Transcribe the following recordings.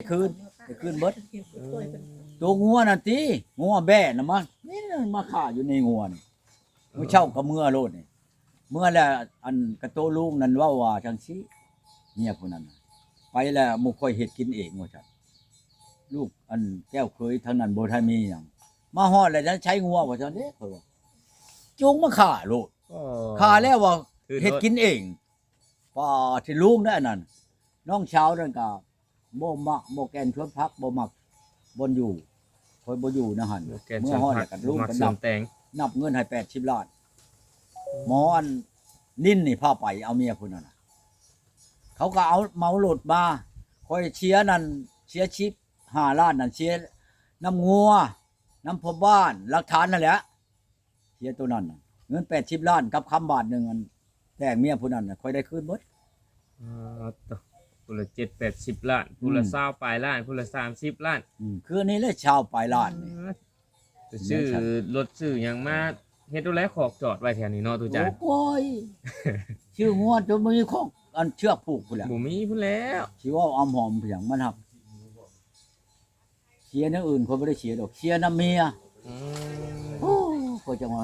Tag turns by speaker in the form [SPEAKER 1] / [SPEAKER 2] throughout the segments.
[SPEAKER 1] คืนไปคืนเบิดตัวงัวน่ะติงัวแบ่น่ะนี่มาฆ่าอยู่ในงัวนี่มื้อเช้าก็เมื่อโลดนี่เมื่อแล้วอันกระโตลุงนั่นเว้าว่าจังซี่เมียผู้นั้นน่ะไปแล้วหมู่ข่อยเฮ็ดกินเองว่าซั่นลูกอันแก้วเคยทั้งนั้นบ่ทันมีหยังมาฮอดแล้วจะใช้งัวว่าซั่นเด้ข่อยว่าจูงมาฆ่าโลดฆ่าแล้วว่าเฮ็ดกินเองป้าที่ลุงได้อันนั้นน้องเช้านั่นก็บ่มักบ่แกนชวนพักบ่มักบ่อยู่คอยบ่อยู่นะหั่นเมื่อฮอดแล้วก็ลุงก็นับเงินให้80ล้านหมออันนิ่นนี่พาไปเอาเมียพุ่นน่ะเขาก็เอาเมาโหลดมาคอยเชียร์นั่นเชียร์ชิป5ล้านนั่นเชียร์น้ำงัวน้ำพ่อบ้านหลักฐานนั่นแหละเชียร์ตัวนั้นน่ะเงิน80ล้านกับคำบาทนึงอันแต่งเมียพุ่นนั้นน่ะค่อยได้คืนหมด
[SPEAKER 2] ผู้ละ7-80 ล้านผู้ละ20ปลายล้านผู้ละ30ล้าน
[SPEAKER 1] คือนี่แหละชาวปลายล้านนี่
[SPEAKER 2] ซื้อรถซื้อหยังมาเฮ็ดดูแลขอกจอดไว้แถวนี้เนาะตุจาน
[SPEAKER 1] โอ้ยชื่องวดจนบ่มีของอันเชือกผูกพุ่นแหละ
[SPEAKER 2] บ่มีพุ่นแล้ว
[SPEAKER 1] สิว่าอำหอมเพียงมันครับเชียร์อย่างอื่นคนบ่ได้เชียร์ดอกเชียร์น้ำเมียโอ้ก็จังว่า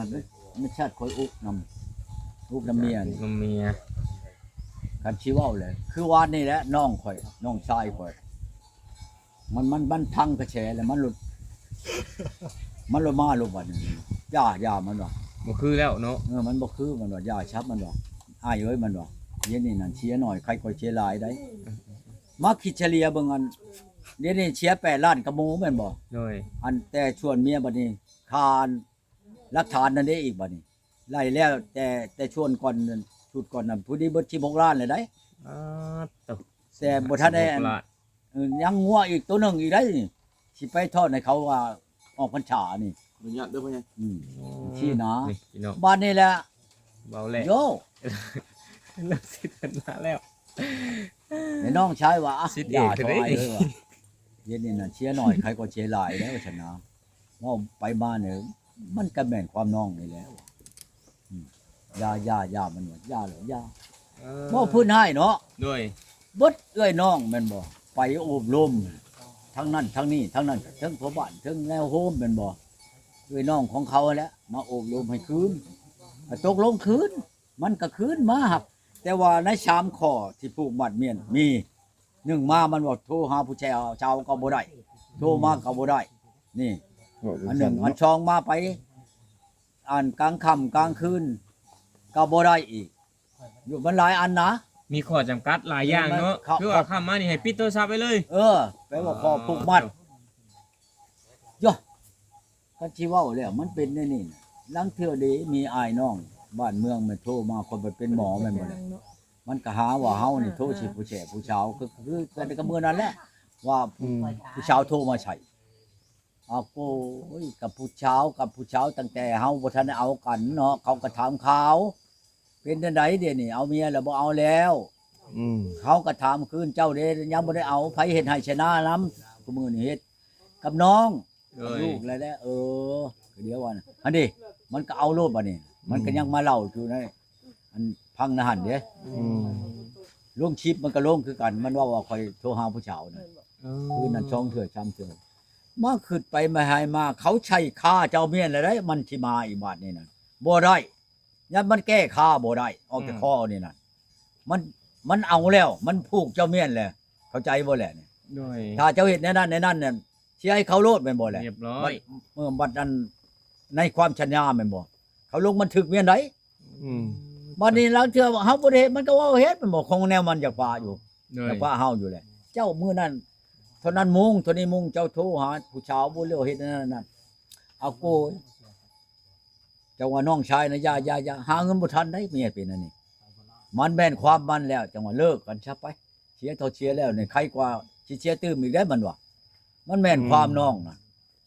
[SPEAKER 1] มันชาติคอยอุกน้ำเมียนี่
[SPEAKER 2] น้ำเมีย
[SPEAKER 1] กันชีว่าเลยคือวานนี่แหละน้องข่อยน้องชายข่อยมันพังกระแฉแล้วมันหลุดมาลงบัดนี้ย่ามันว่า
[SPEAKER 2] บ่คือแล้วเนาะ
[SPEAKER 1] มันบ่คือมันว่าย่าชับมันว่าอ้ายเอ้ยมันว่าเดี๋ยวนี้นั่นเชียร์หน่อยใครก็เชียร์หลายได้มาคิดเฉลี่ยเบิ่งอันเดี๋ยวนี้เชียร์8ล้านกระหมูแม่นบ่
[SPEAKER 2] โดย
[SPEAKER 1] อันแต่ชวนเมียบัดนี้คานหลักฐานนั่นเด้อีกบัดนี้ไล่แล้วแต่ชวนก่อนนั่นชุดก่อนน่ะผู้นี้เบิด16ล้านเลยได้
[SPEAKER 2] ตก
[SPEAKER 1] แต่บ่ทันได้ยังงัวอีกตัวนึงอีกได้นี่สิไปทอดให้เขาว่าออกพรรษานี่
[SPEAKER 3] อนุญาตเด้อพ่อใหญ่
[SPEAKER 1] ชี้นะบ้านนี่แหละ
[SPEAKER 2] เบาแหละ
[SPEAKER 1] โย
[SPEAKER 2] นักสิทธิ์มาแล้ว
[SPEAKER 1] ให้น้องชายว่าอย่าถอยเลยว่าเย็นนี่น่ะเชียร์หน่อยใครก็เชียร์หลายแล้วชนะว่าไปบ้านเนี่ยมันก็แม่นความน้องนี่แล้วย่ามันว่าย่าเหรอย่าบ่พื้นให้เนาะ
[SPEAKER 2] ด้วย
[SPEAKER 1] เบิดเอ้ยน้องแม่นบ่ไปอบรมทั้งนั้นทั้งนี้ทั้งนั้นทั้งพ่อบ้านทั้งแนวโฮมแม่นบ่เอ้ยน้องของเขาแหละมาอบรมให้คืนตกลงคืนมันก็คืนมาครับแต่ว่าใน3ข้อที่ผูกมัดเมียนมี1มามันบอกโทรหาผู้ชาวก็บ่ได้โทรมาก็บ่ได้นี่อัน1อัน2มาไปอ่านกลางค่ำกลางคืนก็บ่ได้อีกอยู่มันหลายอันนะ
[SPEAKER 2] มีข้อจำกัดหลายอย่างเนาะคือว่าค่ำมานี่ให้ปิดโทรศัพท์ไปเลย
[SPEAKER 1] แปลว่าข้อผูกมัดย่อก็สิเว้าแล้วมันเป็นแน่นี่ลังเทื่อดีมีอ้ายน้องบ้านเมืองมันโทรมาคนไปเป็นหมอแม่นบ่ล่ะมันก็หาว่าเฮานี่โทรสิผู้แฉผู้ชาวคือกันก็มื้อนั้นแหละว่าผู้ชาวโทรมาใช้โอ้ยกับผู้ชาวตั้งแต่เฮาบ่ทันได้เอากันเนาะเขาก็ถามข่าวเป็นจังได๋เดี๋ยวนี้เอาเมียแล้วบ่เอาแล้วเขาก็ถามคืนเจ้าเด้ยังบ่ได้เอาไผเฮ็ดให้ชนะนำกูมื้อนี้เฮ็ดกับน้องลูกแล้วแหละเดี๋ยวว่าอันนี้มันก็เอาโลดบัดนี้มันก็ยังมาเล่าอยู่ในอันพังนะหั่นเด้ลงคลิปมันก็ลงคือกันมันว่าค่อยโทรหาผู้ชาวนั่นคืนนั้น2เทื่อ3เทื่อมาขึ้นไปมาให้มาเขาใช้ค่าเจ้าเมียนแล้วได้มันสิมาอีบาดนี่นั่นบ่ได้ยันมันแก้ค่าบ่ได้ออกจากคอนี่นั่นมันเอาแล้วมันผูกเจ้าเมียนแล้วเข้าใจบ่แหละนี่ถ้าเจ้าเฮ็ดในนั้นเนี่ยสิให้เขาโลดแม่นบ่แหละ
[SPEAKER 2] เรียบร้อย
[SPEAKER 1] เมื่อบัดนั้นในความชัญญาแม่นบ่เขาลงบันทึกเมียนไดบัดนี้แล้วเทื่อเฮาบ่ได้เฮ็ดมันก็ว่าเฮ็ดมันบ่คงแนวมันอยากว่าอยู่อยากว่าเฮาอยู่แหละเจ้ามื้อนั้นเท่านั้นมุงเท่านี้มุงเจ้าโทรหาผู้ชาวบ่เร็วเฮ็ดนั่นเอาโกยเจ้าว่าน้องชายนะอย่าหาเงินบ่ทันได้เมียเป็นอันนี้มันแม่นความมันแล้วจังว่าเลิกกันซะไปเสียเท่าเสียแล้วนี่ใครกว่าสิเสียตื้มอีกได้มันว่ามันแม่นความน้องน่ะ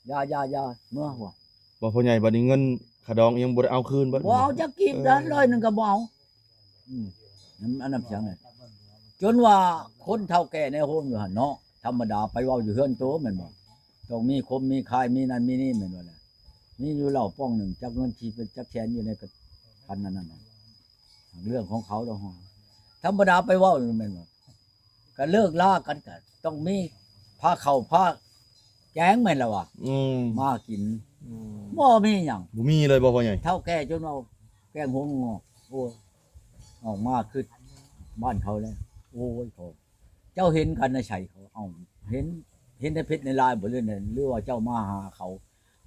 [SPEAKER 1] อย่าเมื่อว่า
[SPEAKER 3] บ่พ่อใหญ่บัดนี้เงินขาดองยังบ่ได้เอาคืน
[SPEAKER 1] บ่เอาจักกีบด้าน100นึงก็บ่เอาอันนั้นเสียงเลยจนว่าคนเฒ่าแก่ในโฮมอยู่หั่นเนาะธรรมดาไปเว้าอยู่เฮือนโตแม่นบ่ต้องมีคมมีคายมีนั่นมีนี่แม่นบ่ล่ะมีอยู่เหล้าป้องหนึ่งจักเงินที่เป็นจักแสนอยู่ในกระพันนั้นน่ะเรื่องของเขาดอกธรรมดาไปเว้าแม่นบ่ก็เลิกลากันก็ต้องมี ผ้าเข้าผ้าแกงแม่นแล้วว่ะ มากินบ่มีหยัง
[SPEAKER 3] บ่มีเลยบ่พ่อใหญ่
[SPEAKER 1] เท่าแก่จนเอาแกงหัวงอกโอ้ยออกมาคือบ้านเขาแล้วโอ้ยเขาเจ้าเห็นกันนะชัยเขาเอาเห็นในเพชรในลายบ่เรื่องนั้นหรือว่าเจ้ามาหาเขา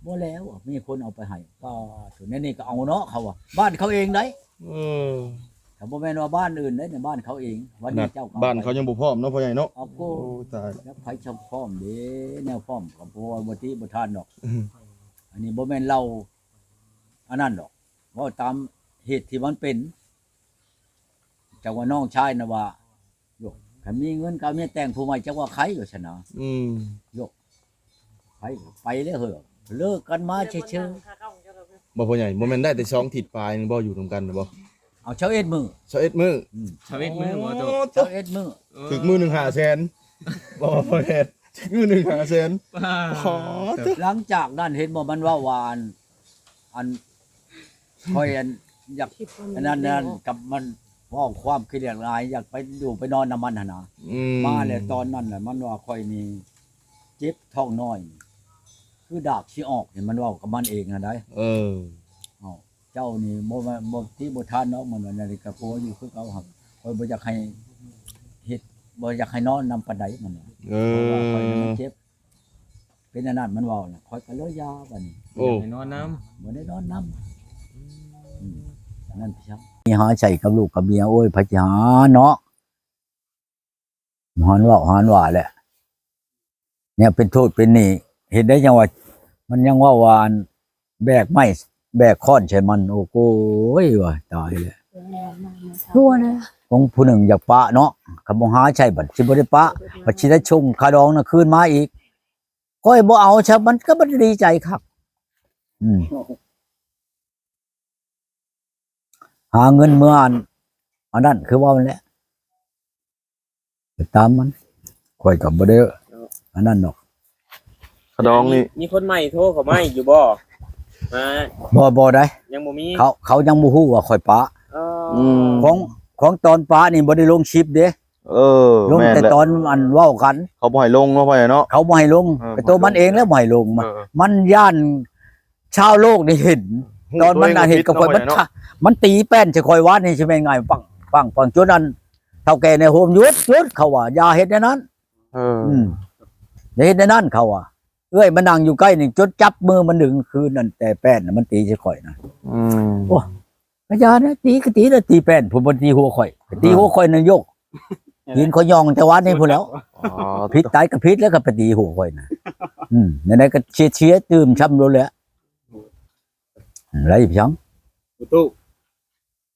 [SPEAKER 1] บ่แล้วอะมีคนเอาไปให้ก็ถึงนั่นนี่ก็เอาเนาะเขาว่าบ้านเขาเองได้
[SPEAKER 3] เออ
[SPEAKER 1] ถ้าบ่แม่นว่าบ้านอื่นได้ในบ้านเขาเองวันนี้เจ้าก็อ
[SPEAKER 3] บ้านเขายังบ่พร้อมเนาะพ่อใหญ่เนาะ
[SPEAKER 1] เอาโก
[SPEAKER 3] โอ้ตาย
[SPEAKER 1] แล้วไผชำพร้อมเด้แนวพร้อมก็บ่ว่าบ่ติบ่ทานดอก อันนี้บ่แม่นเราอันนั้นดอกเพราะตามเหตุที่มันเป็นจักว่าน้องชายน่ะว่าโยกถ้ามีเงินก็เอาเมียแต่งผู้ใหม่จักว่าใครอยู่ชนะ โยกไปเลยเหอะเลิกกันมาเฉย
[SPEAKER 3] บ่พ่อใหญ่บ่แม่นได้แต่2ทิศปลายนึงบ่อยู่นํกันน่ะบ่
[SPEAKER 1] ๆเอาเช้าเอ็ดมือ
[SPEAKER 3] 21มื้อ
[SPEAKER 2] ชาวเวทมือหมอตัว
[SPEAKER 1] เช้าเอ็ดมือ
[SPEAKER 3] ถึกมื้อหนึง500,000บ่ว่าพ่อแม่ถึกมื้อหนึง500,000
[SPEAKER 2] ป้า
[SPEAKER 3] อ๋อ
[SPEAKER 1] หลังจากนั้นเห็นบ่มันว่าวานอันคอยอันอยากอันนั้นกับมันเว่าความคิดอย่างไรอยากไปอยู่ไปนอนน้ำมันหั่นน่ะ มาเลยตอนนั้นแหละมันว่าค่อยมีเจ็บท้องน้อย คือดาบสิออกเนี่ยมันเว้ากับมันเองนะได้
[SPEAKER 3] เออ
[SPEAKER 1] เอ้าเจ้านี่บ่ที่บ่ทานเนาะมันว่านาฬิกาโพอยู่คือเก่าครับค่อยบ่อยากให้เฮ็ดบ่อยากให้นอนนำปานใดมันว่า
[SPEAKER 3] เอ
[SPEAKER 1] เพราะว่าค่อย
[SPEAKER 3] อ
[SPEAKER 1] มันเจ็บ เป็นอันนั้นมันเว้าน่ะค่อยก็เลยยาบัดนี้
[SPEAKER 3] โอ้
[SPEAKER 2] ไปนอนน้
[SPEAKER 1] บ่ได้นอนนำนั่นพี่ช้างมีหาใส่กับลูกกับเมียโอ้ยพระจาเนาะหอนว่าแหละ เนี่ยเป็นโทษเป็นหนี่เห็นได้ยังว่า มันยังว่าวานแบกไม้แบกค้อนใช่มัน โอ้โหว่ะตายเลยทั่วนะของผู้หนึ่งอยากปะเนาะคำบ่หาใช่บัดสิบ่ได้ปะบัดสิได้ชงคาดองน่ะคืนมาอีกก้อยบ่เอาซะมันก็บ่ได้ดีใจครับหาเงินเมื่ออันนั้นคือว่ามันแหละไปตามมันค่อยก็บ่ได้อันนั้นดอก
[SPEAKER 3] ขะดองนี่
[SPEAKER 2] มีคนใหม่โทรเข้ามาอีกอยู่บ่มา
[SPEAKER 1] บ่ได้
[SPEAKER 2] ยังบ่มี
[SPEAKER 1] เขายังบ่ฮู้ว่าข่อยปะ ของตอนปะนี่บ่ได้ลงคลิปเด้
[SPEAKER 3] เออ
[SPEAKER 1] ลง
[SPEAKER 3] แม่น
[SPEAKER 1] แต่
[SPEAKER 3] แหละ
[SPEAKER 1] ตอนอันเว้ากัน
[SPEAKER 3] เขาบ่ให้ลงเนาะพ่อใหญ่เนาะ
[SPEAKER 1] เขาบ่ให้ลง
[SPEAKER 3] เออ
[SPEAKER 1] แต่ตัวมันเองแล้วบ่ให้ลง
[SPEAKER 3] เออ
[SPEAKER 1] มันย่านชาวโลกนี่เห็น ตอนมันน่ะเห็นกับข่อยมันตีแป้นจะข่อยว่านี่ใช่ไหมไงปังจนนั้นเฒ่าแก่ในโฮมหยุดเขาว่าอย่าเฮ็ดในนั้น
[SPEAKER 3] เออ
[SPEAKER 1] อย่าเฮ็ดในนั้นเขาว่าเอ้ยมันนั่งอยู่ใกล้นี่จดจับมือมันดึงคืนนั่นแต่แป้นน่ะมันตีใส่ข่อยนะ โอ้ อาจารย์นะตีก็ตีแล้วตีแป้นผมบ่ตีหัวข่อยตีหัวข่อยนั่นยกยินข่อยยองแต่ว่านี่พู้นแล้ว
[SPEAKER 3] อ๋อ
[SPEAKER 1] พิษตายก็พิษแล้วก็ไปตีหัวข่อยนะไหนๆก็เชียร์ตื่มช้ำรู้แล้วอะไรพี่ช้าง
[SPEAKER 4] ประตู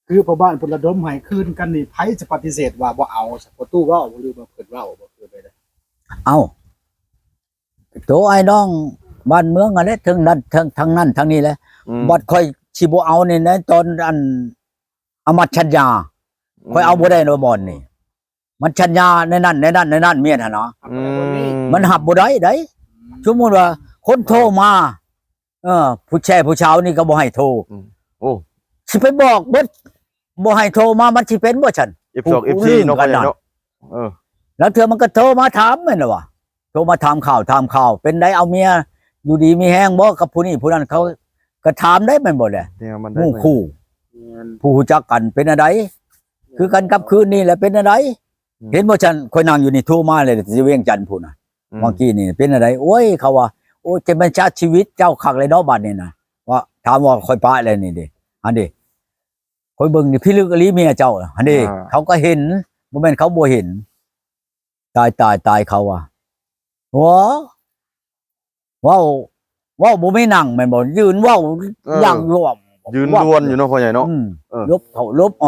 [SPEAKER 4] คือพ่อบ้านเพนระดมให้คืนกันนี่ไผจะปฏิเสธว่าบ่เอาประตูเว้าบ่หรือว่าเพิ่นเว้าบ่คือไปได้
[SPEAKER 1] เอ้าโตไอ้น้องบ้านเมืองอะไรทั้งนั้นทั้งนั้นทั้งนี้แหละ บัดค่อยสิบ่เอานี่นะตอนอันอมัตชัญญาค่อยเอาบ่ได้เนาะบ่อนนี่มันชัญญาในนั้นเมียนหั่นเนาะมันหับบ่ได้สมมุติว่าคนโทรมาผู้แช่ผู้เช้านี่ก็บ่ให้โทร
[SPEAKER 3] โอ้
[SPEAKER 1] สิไปบอกบ่ให้โทรมามันสิเป็นบ่ฉัน
[SPEAKER 3] F2 FC เนาะพ่อใหญ่เนาะเออ
[SPEAKER 1] แล้วเธอมันก็โทรมาถามแม่นล่ะวะโทรมาถามข่าวเป็นไดเอาเมียอยู่ดีมีแฮงบ่กับผู้นี้ผู้นั้นเขาก็ถามได้แม่นบ่แหละ
[SPEAKER 3] เนี่ยมัน
[SPEAKER 1] หมู่คู่ผู้รู้จักกันเป็นอะไรคือกันกับคืนนี่แหละเป็นอะไรเห็นบ่ฉันค่อยนั่งอยู่นี่โทรมาเลยสิเวียงจันทน์พุ่นน่ะเมื่อกี้นี่เป็นอะไรโอ้ยเขาว่าโอ้จะเป็นชาติชีวิตเจ้าคักเลยเนาะบัดนี้น่ะว่าถามว่าค่อยปะอะไรนี่ดิอันนี้ค่อยเบิ่งนี่พี่ลึกอลีเมียเจ้าอันนี้เขาก็เห็นบ่แม่นเขาบ่เห็นตายเขาอ่ะว้าวบ่ไม่นั่งแม่นบ่ยืนว้าวอย่างอยู่
[SPEAKER 3] ยืนดวนอยู่เนาะพ่อใหญ่เนาะ
[SPEAKER 1] ลบเขาลบออก